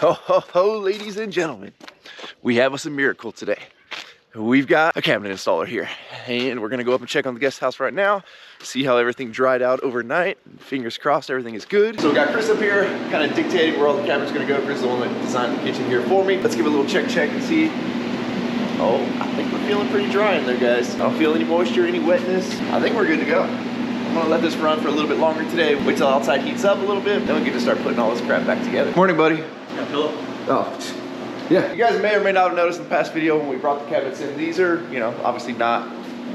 Ho, ho, ho, ladies and gentlemen. We have us a miracle today. We've got a cabinet installer here, and we're gonna go up and check on the guest house right now, see how everything dried out overnight. Fingers crossed everything is good. So we got Chris up here, kind of dictating where all the cabinet's gonna go. Chris is the one that designed the kitchen here for me. Let's give it a little check and see. Oh, I think we're feeling pretty dry in there, guys. I don't feel any moisture, any wetness. I think we're good to go. I'm gonna let this run for a little bit longer today. Wait till outside heats up a little bit, then we get to start putting all this crap back together. Morning, buddy. Got a pillow? Oh, yeah. You guys may or may not have noticed in the past video when we brought the cabinets in, these are, you know, obviously not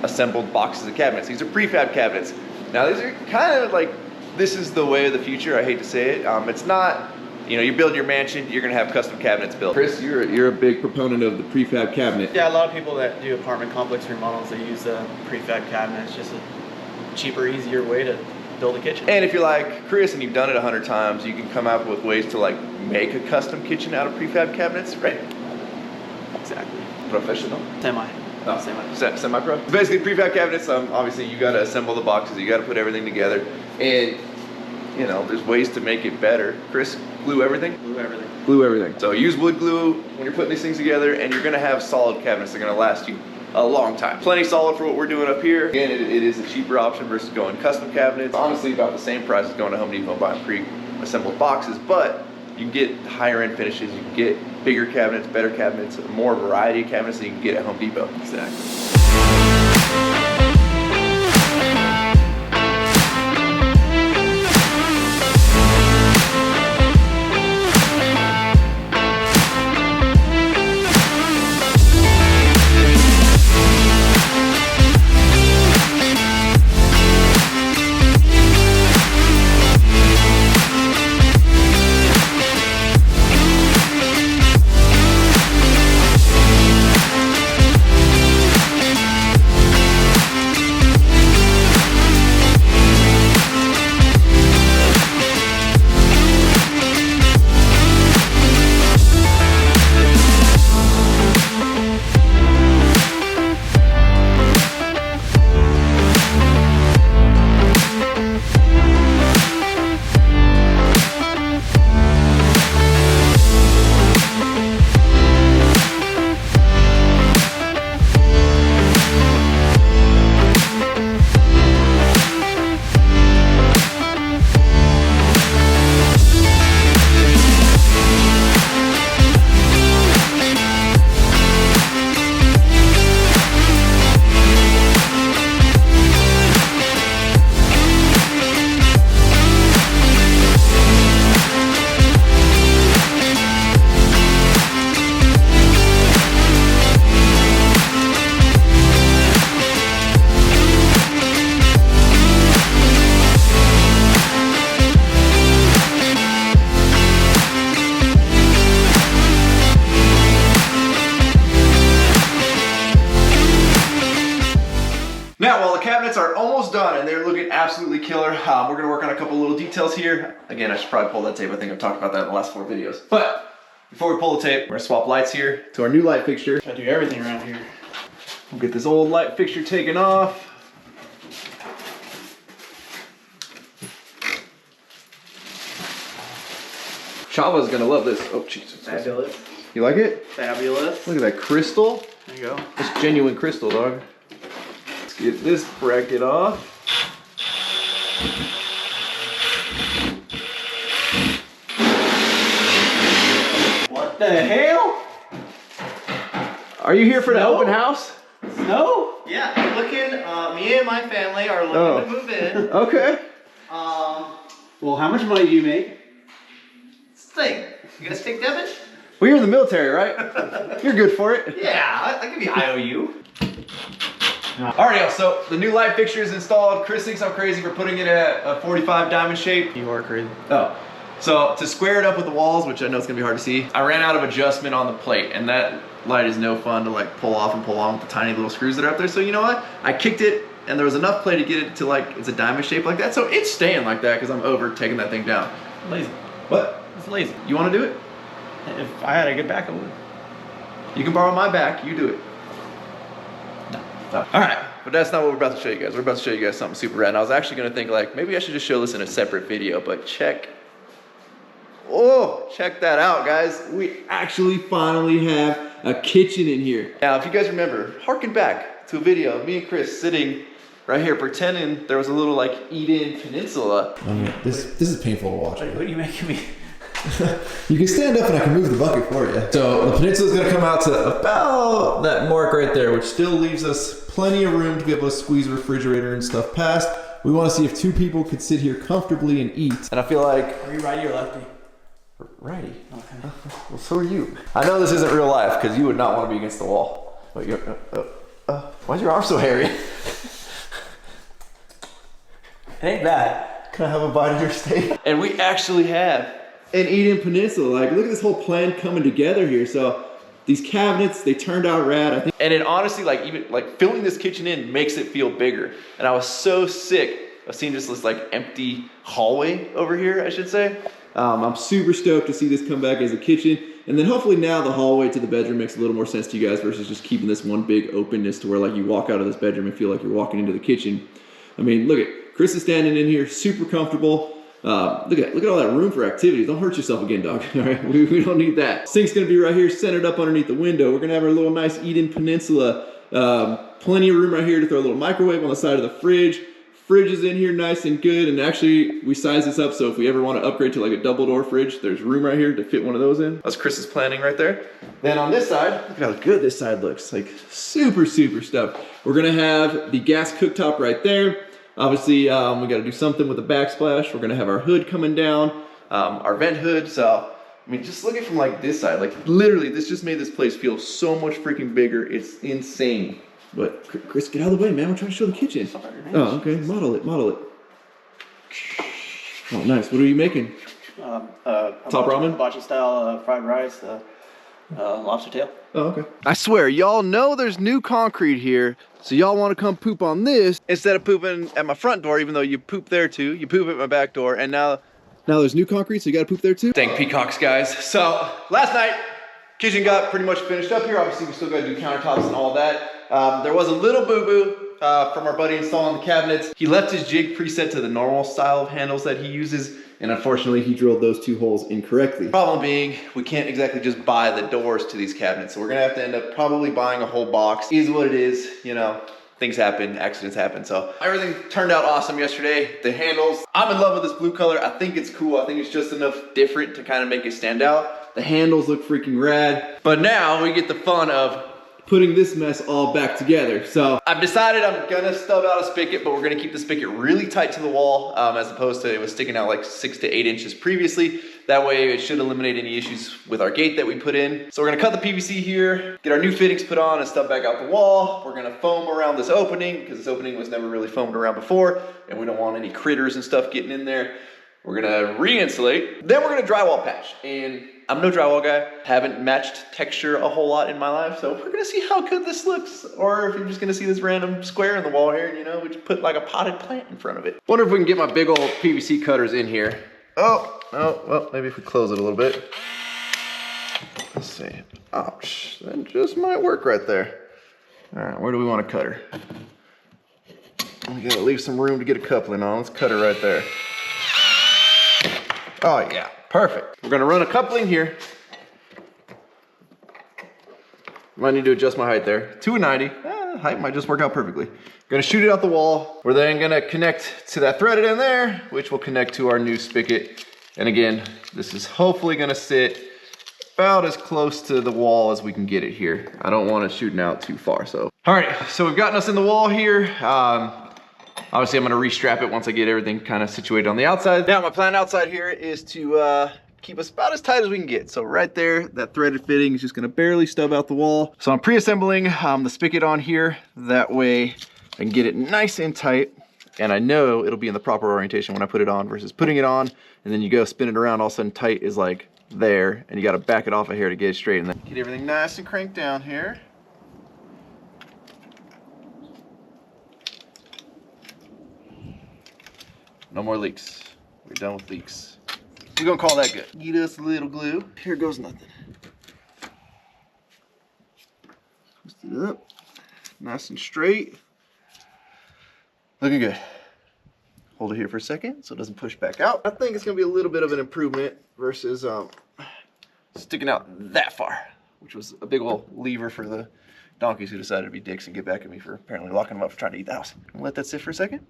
assembled boxes of cabinets. These are prefab cabinets. Now, these are kind of like, this is the way of the future. I hate to say it. It's not, you know, you're building your mansion, you're gonna have custom cabinets built. Chris, you're a big proponent of the prefab cabinet. Yeah, a lot of people that do apartment complex remodels, they use a prefab cabinet. It's just a cheaper, easier way to build a kitchen. And if you're like Chris and you've done it 100 times, you can come up with ways to like make a custom kitchen out of prefab cabinets, right? Exactly. Professional? Semi. Oh, semi-pro? Basically, prefab cabinets, obviously you gotta assemble the boxes, you gotta put everything together, and you know, there's ways to make it better. Chris, glue everything? Glue everything. Glue everything. So use wood glue when you're putting these things together, and you're gonna have solid cabinets that are gonna last you a long time. Plenty solid for what we're doing up here. Again, it is a cheaper option versus going custom cabinets. Honestly, about the same price as going to Home Depot and buying pre-assembled boxes, but you can get higher end finishes, you can get bigger cabinets, better cabinets, more variety of cabinets than you can get at Home Depot. Exactly. Now, while the cabinets are almost done and they're looking absolutely killer, we're gonna work on a couple little details here. Again, I should probably pull that tape. I think I've talked about that in the last 4 videos. But before we pull the tape, we're gonna swap lights here to our new light fixture. I do everything around here. We'll get this old light fixture taken off. Chava's gonna love this. Oh, Jesus. Fabulous. You like it? Fabulous. Look at that crystal. There you go. That's genuine crystal, dog. Let's get this bracket off. What the hell? Are you here for the open house? Snow? Yeah, I'm looking, me and my family are looking to move in. Okay. Well, how much money do you make? Thing. You guys take debit? Well, you're in the military, right? You're good for it. Yeah, I give you IOU. Alright, y'all, so the new light fixture is installed. Chris thinks I'm crazy for putting it at a 45 diamond shape. You are crazy. Oh. So to square it up with the walls, which I know it's gonna be hard to see, I ran out of adjustment on the plate, and that light is no fun to like pull off and pull on with the tiny little screws that are up there. So you know what? I kicked it, and there was enough play to get it to like, it's a diamond shape like that. So it's staying like that because I'm over taking that thing down. Lazy. What? It's lazy. You wanna do it? If I had a good back, I would. You can borrow my back, you do it. No. All right, but that's not what we're about to show you guys. We're about to show you guys something super rad. And I was actually gonna think like, maybe I should just show this in a separate video, but check Oh, check that out, guys. We actually finally have a kitchen in here. Now, if you guys remember, harken back to a video of me and Chris sitting right here pretending there was a little like eat-in peninsula. I mean, this is painful to watch. What are you making me? You can stand up and I can move the bucket for you. So the peninsula is going to come out to about that mark right there, which still leaves us plenty of room to be able to squeeze a refrigerator and stuff past. We want to see if two people could sit here comfortably and eat. And I feel like... Are you righty or lefty? Righty. Okay. Well, so are you. I know this isn't real life because you would not want to be against the wall. But you're... why's your arm so hairy? It ain't bad. Can I have a bite of your steak? And we actually have an eat-in peninsula. Like, look at this whole plan coming together here. So these cabinets, they turned out rad, I think. And it honestly, like, even like filling this kitchen in makes it feel bigger. And I was so sick of seeing just this like empty hallway over here, I should say. I'm super stoked to see this come back as a kitchen. And then hopefully now the hallway to the bedroom makes a little more sense to you guys versus just keeping this one big openness to where like you walk out of this bedroom and feel like you're walking into the kitchen. I mean, look at Chris is standing in here, super comfortable. Look at all that room for activities. Don't hurt yourself again, dog. All right, we don't need that. Sink's gonna be right here, centered up underneath the window. We're gonna have our little nice eat-in peninsula. Plenty of room right here to throw a little microwave on the side of the fridge. Fridge is in here nice and good, and actually we size this up so if we ever want to upgrade to like a double door fridge, there's room right here to fit one of those in. That's Chris's planning right there. Then on this side, look at how good this side looks. Like super stuff. We're gonna have the gas cooktop right there. Obviously, we got to do something with the backsplash. We're gonna have our hood coming down, our vent hood. So, I mean, just look at it from like this side. Like literally, this just made this place feel so much freaking bigger. It's insane. But Chris, get out of the way, man. We're trying to show the kitchen. Oh, okay. Model it. Oh, nice. What are you making? Top ramen? Hibachi style fried rice, lobster tail. Oh, okay. I swear, y'all know there's new concrete here, so y'all want to come poop on this instead of pooping at my front door, even though you poop there too. You poop at my back door, and now there's new concrete, so you gotta poop there too? Dang peacocks, guys. So, last night, kitchen got pretty much finished up here. Obviously, we still gotta do countertops and all that. There was a little boo-boo from our buddy installing the cabinets. He left his jig preset to the normal style of handles that he uses, and unfortunately he drilled those two holes incorrectly. Problem being, we can't exactly just buy the doors to these cabinets, so we're gonna have to end up probably buying a whole box. Is what it is, you know, things happen, accidents happen. So everything turned out awesome yesterday. The handles, I'm in love with this blue color. I think it's cool. I think it's just enough different to kind of make it stand out. The handles look freaking rad. But now we get the fun of putting this mess all back together. So I've decided I'm gonna stub out a spigot, but we're gonna keep the spigot really tight to the wall as opposed to it was sticking out like 6 to 8 inches previously. That way it should eliminate any issues with our gate that we put in. So we're gonna cut the PVC here, get our new fittings put on and stub back out the wall. We're gonna foam around this opening because this opening was never really foamed around before and we don't want any critters and stuff getting in there. We're gonna re-insulate. Then we're gonna drywall patch. And I'm no drywall guy. Haven't matched texture a whole lot in my life. So we're gonna see how good this looks. Or if you're just gonna see this random square in the wall here, and you know, we just put like a potted plant in front of it. Wonder if we can get my big old PVC cutters in here. Oh, well, maybe if we close it a little bit. Let's see. Ouch, that just might work right there. All right, where do we want to cut her? We gotta leave some room to get a coupling on. Let's cut her right there. Oh yeah, perfect. We're gonna run a coupling here. Might need to adjust my height there. 290, height might just work out perfectly. Gonna shoot it out the wall. We're then gonna connect to that threaded end there, which will connect to our new spigot. And again, this is hopefully gonna sit about as close to the wall as we can get it here. I don't want it shooting out too far, so. All right, so we've gotten us in the wall here. Obviously, I'm gonna restrap it once I get everything kind of situated on the outside. Now, my plan outside here is to keep us about as tight as we can get. So right there, that threaded fitting is just gonna barely stub out the wall. So I'm pre-assembling the spigot on here. That way I can get it nice and tight. And I know it'll be in the proper orientation when I put it on versus putting it on. And then you go spin it around, all of a sudden tight is like there. And you gotta back it off of here to get it straight. And then get everything nice and cranked down here. No more leaks. We're done with leaks. We're gonna call that good. Get us a little glue. Here goes nothing. Twist it up. Nice and straight. Looking good. hold it here for a second so it doesn't push back out. I think it's gonna be a little bit of an improvement versus sticking out that far, which was a big old lever for the donkeys who decided to be dicks and get back at me for apparently locking them up for trying to eat the house. We'll let that sit for a second.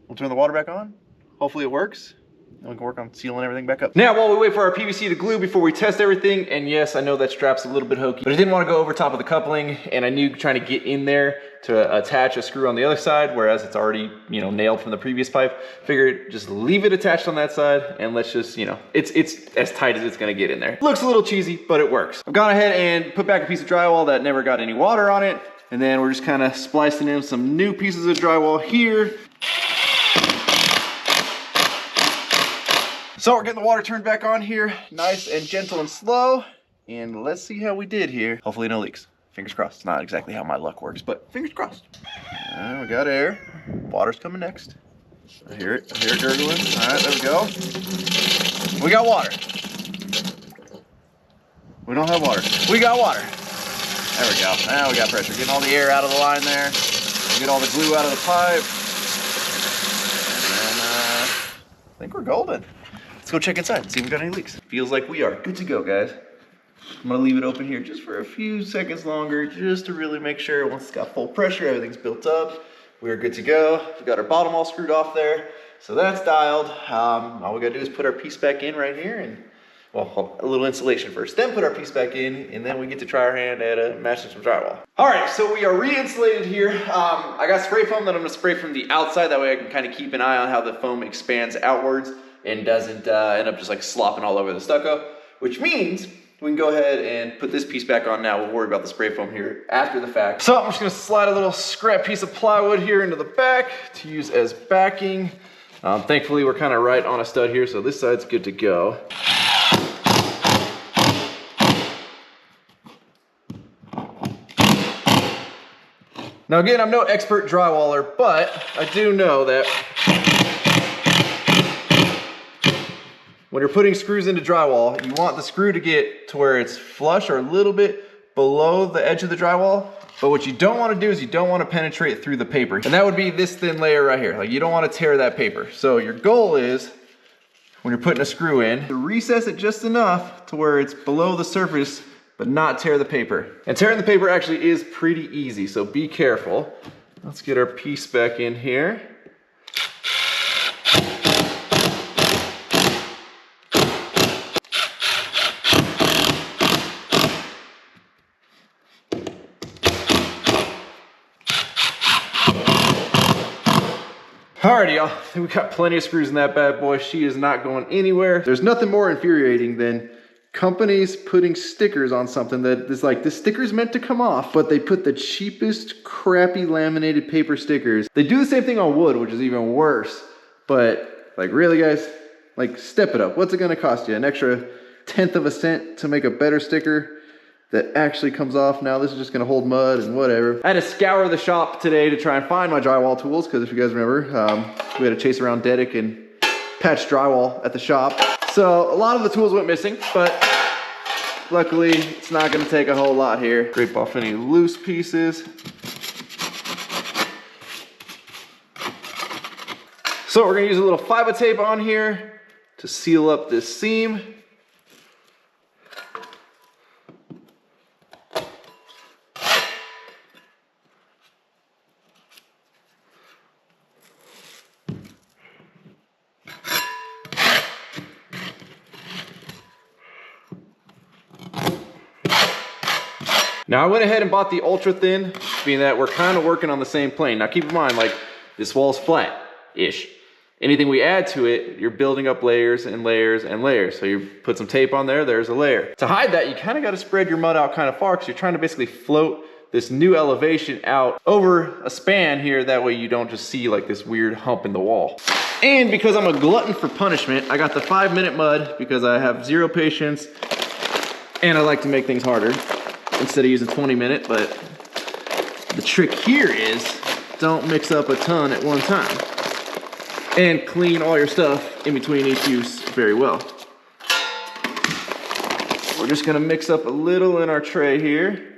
We'll turn the water back on. Hopefully it works. And we can work on sealing everything back up. Now, while we wait for our PVC to glue before we test everything, and yes, I know that strap's a little bit hokey, but I didn't want to go over top of the coupling, and I knew trying to get in there to attach a screw on the other side, whereas it's already, you know, nailed from the previous pipe. Figured just leave it attached on that side, and let's just, you know, it's as tight as it's gonna get in there. Looks a little cheesy, but it works. I've gone ahead and put back a piece of drywall that never got any water on it, and then we're just kind of splicing in some new pieces of drywall here. So we're getting the water turned back on here, nice and gentle and slow. And let's see how we did here. Hopefully no leaks. Fingers crossed. It's not exactly how my luck works, but fingers crossed. We got air. Water's coming next. I hear it gurgling. All right, there we go. We got water. We don't have water. We got water. There we go. Now we got pressure. Getting all the air out of the line there. Get all the glue out of the pipe. And then I think we're golden. Let's go check inside, see if we got any leaks. Feels like we are good to go, guys. I'm gonna leave it open here just for a few seconds longer, just to really make sure once it's got full pressure, everything's built up, we're good to go. We got our bottom all screwed off there, so that's dialed. All we gotta do is put our piece back in right here, and well, a little insulation first, then put our piece back in, and then we get to try our hand at matching some drywall. All right, so we are re-insulated here. I got spray foam that I'm gonna spray from the outside, that way I can kind of keep an eye on how the foam expands outwards and doesn't end up just like slopping all over the stucco, which means we can go ahead and put this piece back on now. We'll worry about the spray foam here after the fact. So I'm just gonna slide a little scrap piece of plywood here into the back to use as backing. Thankfully, we're kind of right on a stud here, so this side's good to go. Now again, I'm no expert drywaller, but I do know that when you're putting screws into drywall, you want the screw to get to where it's flush or a little bit below the edge of the drywall. But what you don't want to do is you don't want to penetrate through the paper. And that would be this thin layer right here. Like, you don't want to tear that paper. So your goal is, when you're putting a screw in, to recess it just enough to where it's below the surface, but not tear the paper. And tearing the paper actually is pretty easy, so be careful. Let's get our piece back in here. Alrighty, y'all, we got plenty of screws in that bad boy. She is not going anywhere. There's nothing more infuriating than companies putting stickers on something that is like, this sticker's meant to come off, but they put the cheapest, crappy laminated paper stickers. They do the same thing on wood, which is even worse. But like, really guys, like, step it up. What's it gonna cost you? An extra 1/10 of a cent to make a better sticker that actually comes off. Now this is just gonna hold mud and whatever. I had to scour the shop today to try and find my drywall tools, because if you guys remember, we had to chase around Dedic and patch drywall at the shop. So a lot of the tools went missing, but luckily it's not gonna take a whole lot here. Scrape off any loose pieces. So we're gonna use a little fiber tape on here to seal up this seam. Now I went ahead and bought the ultra thin, being that we're kind of working on the same plane. Now keep in mind, like, this wall's flat-ish. Anything we add to it, you're building up layers and layers and layers. So you put some tape on there, there's a layer. To hide that, you kind of got to spread your mud out kind of far, because you're trying to basically float this new elevation out over a span here. That way you don't just see like this weird hump in the wall. And because I'm a glutton for punishment, I got the 5-minute mud, because I have zero patience and I like to make things harder instead of using 20-minute. But the trick here is, don't mix up a ton at one time, and clean all your stuff in between each use very well. We're just gonna mix up a little in our tray here.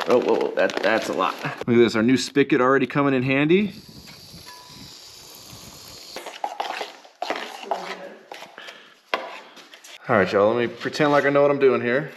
Oh, whoa, that's a lot. Look at this, our new spigot already coming in handy. All right, y'all, let me pretend like I know what I'm doing here.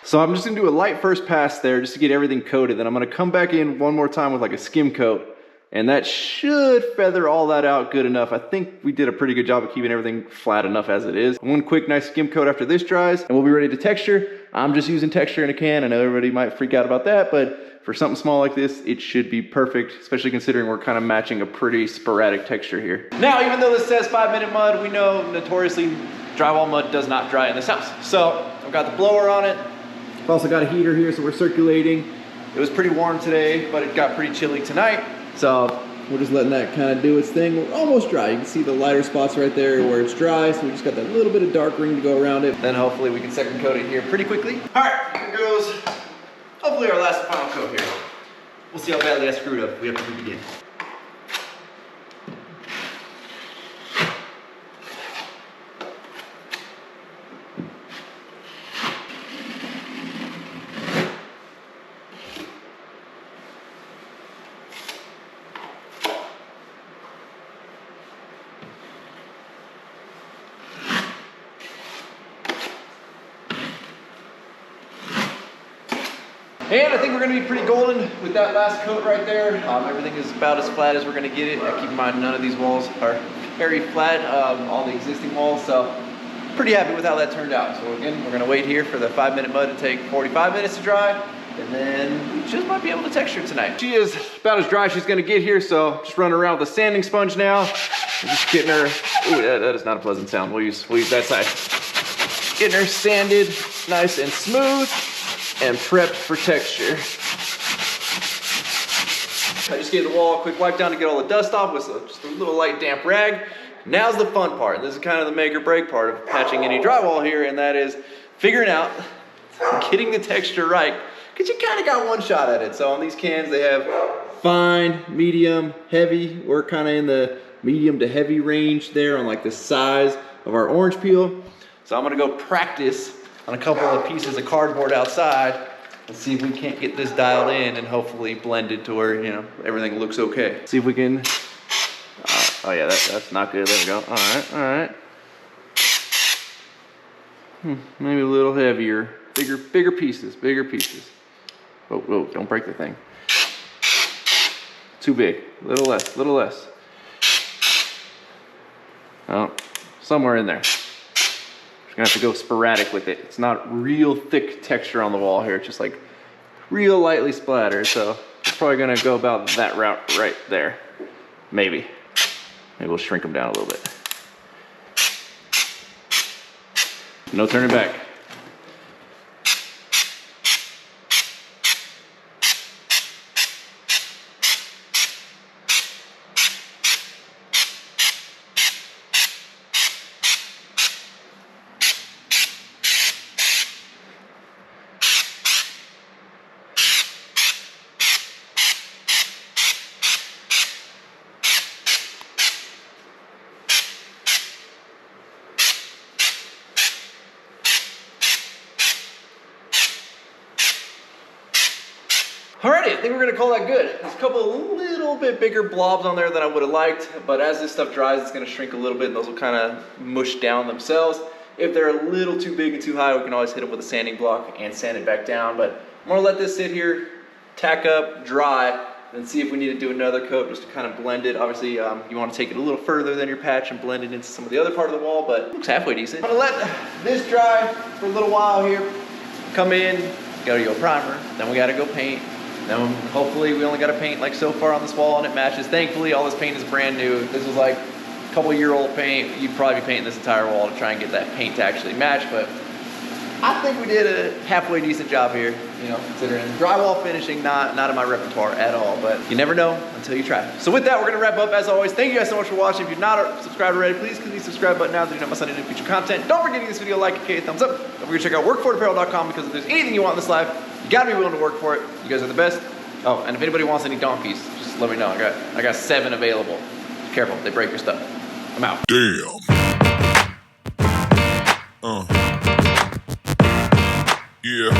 So I'm just gonna do a light first pass there just to get everything coated. Then I'm gonna come back in one more time with like a skim coat, and that should feather all that out good enough. I think we did a pretty good job of keeping everything flat enough as it is. One quick nice skim coat after this dries, and we'll be ready to texture. I'm just using texture in a can. I know everybody might freak out about that, but for something small like this, it should be perfect, especially considering we're kind of matching a pretty sporadic texture here. Now, even though this says 5-minute mud, we know notoriously drywall mud does not dry in this house. So I've got the blower on it. I've also got a heater here, so we're circulating. It was pretty warm today, but it got pretty chilly tonight. So we're just letting that kind of do its thing. We're almost dry. You can see the lighter spots right there where it's dry, so we just got that little bit of dark ring to go around it. Then hopefully we can second coat it here pretty quickly. All right, here goes hopefully our last and final coat here. We'll see how badly I screwed up. We have to begin. And I think we're gonna be pretty golden with that last coat right there. Everything is about as flat as we're gonna get it. Keep in mind, none of these walls are very flat, all the existing walls, so pretty happy with how that turned out. So again, we're gonna wait here for the 5-minute mud to take 45 minutes to dry, and then we just might be able to texture tonight. She is about as dry as she's gonna get here, so just running around with a sanding sponge now. We're just getting her, ooh, that is not a pleasant sound. We'll use that side. Getting her sanded nice and smooth and prepped for texture. I just gave the wall a quick wipe down to get all the dust off with just a little light damp rag. Now's the fun part. This is kind of the make or break part of patching any drywall here, and that is figuring out getting the texture right, because you kind of got one shot at it. So on these cans, they have fine, medium, heavy. We're kind of in the medium to heavy range there on like the size of our orange peel. So I'm gonna go practice on a couple of pieces of cardboard outside and see if we can't get this dialed in and hopefully blended to where, you know, everything looks okay. See if we can, oh yeah, that's not good, there we go. All right. Maybe a little heavier, bigger pieces. Whoa, don't break the thing. Too big, little less. Oh, somewhere in there. Gonna have to go sporadic with it. It's not real thick texture on the wall here. It's just like real lightly splattered. So it's probably gonna go about that route right there. Maybe we'll shrink them down a little bit. No turning back. Alrighty, I think we're gonna call that good. There's a couple of little bit bigger blobs on there than I would have liked, but as this stuff dries, it's gonna shrink a little bit and those will kind of mush down themselves. If they're a little too big and too high, we can always hit them with a sanding block and sand it back down, but I'm gonna let this sit here, tack up, dry, and see if we need to do another coat just to kind of blend it. Obviously, you wanna take it a little further than your patch and blend it into some of the other part of the wall, but it looks halfway decent. I'm gonna let this dry for a little while here. Come in, gotta go primer, then we gotta go paint. Then hopefully we only got to paint like so far on this wall and it matches. Thankfully, all this paint is brand new. If this was like a couple-year-old paint, you'd probably be painting this entire wall to try and get that paint to actually match, but I think we did a halfway decent job here, you know, considering drywall finishing, not in my repertoire at all, but you never know until you try. So with that, we're gonna wrap up as always. Thank you guys so much for watching. If you're not subscribed already, please click the subscribe button now so you don't miss any new future content. Don't forget to give this video a like, a thumbs up. Don't forget to check out workforapparel.com because if there's anything you want in this life, you gotta be willing to work for it. You guys are the best. Oh, and if anybody wants any donkeys, just let me know. I got 7 available. Careful, they break your stuff. I'm out. Damn. Yeah.